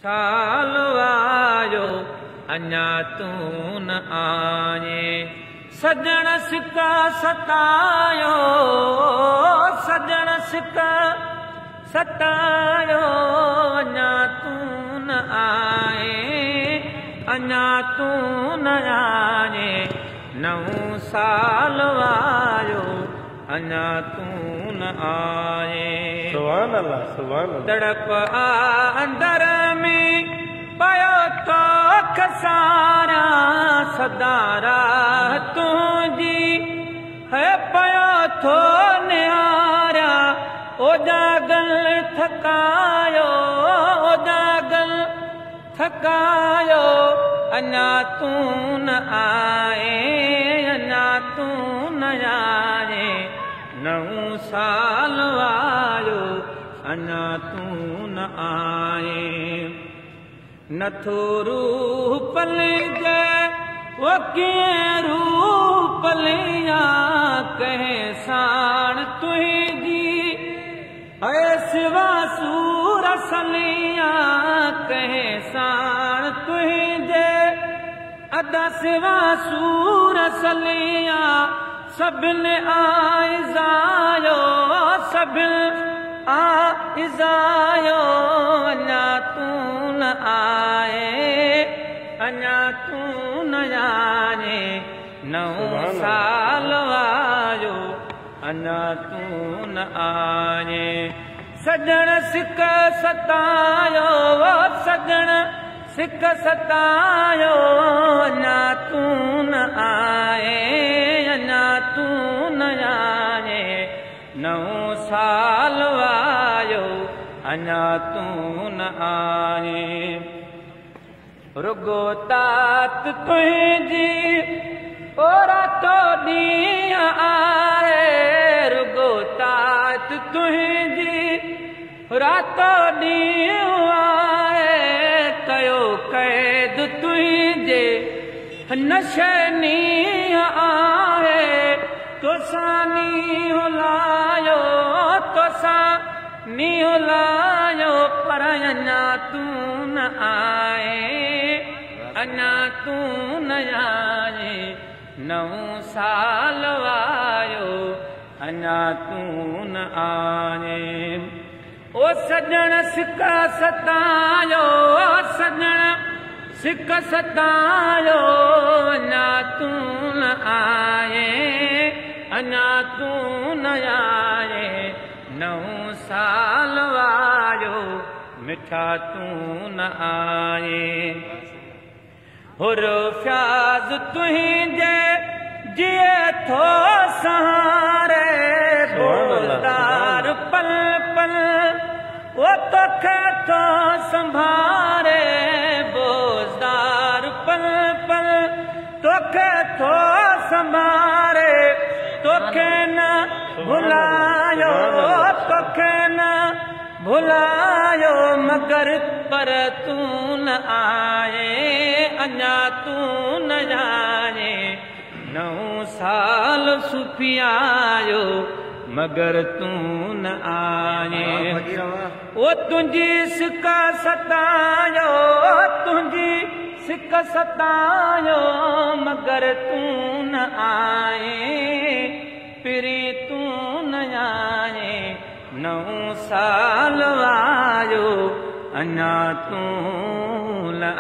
साल वायो अञा तू न आए सजण सिका सतायो सजण सिका सतायो अञा तू न आए अञा तू न आए नव साल वायो अञा तू न आए सुभान अल्लाह सुभान अल्लाह तड़प अंदर में पयो तो खसारा सदारा तुझी है पयो थो निहारा ओ जागल थकायो ओ जागल थकायो अञा तू न आए अञा तू न आए नव साल वायो अञा तू न आए नथो रूप ले वो के रूप लिया कहे साण तुझी है सिवा सूर सलिया कहे साण तुझे अदा सिवा सूर सलिया सभिन आइज़ायो सभिन आइज़ायो अञा तू न आए अञा तू न आए नव साल वायो अञा तू न आए सजण सिक सतायो सजण सिक सतायो अञा तू न आए अञा तू न आए नव साल वायो अञा तू न आए रुगो तात तुझी ओरा तो ॾींहं आए रुगो तात तुझी रातो ॾींहं आए कयो क़ैद तुझे नशनी आए तोसां नींहुं लायो तोसां नींहुं लायो पर अञा तू न आए अञा तू न आए नव साल वायो अञा तू न आए ओ सजण सिक सतायो सजण सिक सतायो अञा तू न आए अञा तू न आए नव साल वायो मिठा तू न आए हुर फ्याज तुझे जिए थो सहारे बोलदार पल पल वो तोखे थो संभारे बोलदार पल पल तोखे थो संभारे तोखे न भुलायो तोखे न भुलायो मगर पर तू न आए अञा तू न आए नव साल सुफियायो मगर तू न आए वो तुझी सिक सतायो तुझी सिक सतायो मगर तू न आए पिरी तू न आए नव साल वायो अञा तू न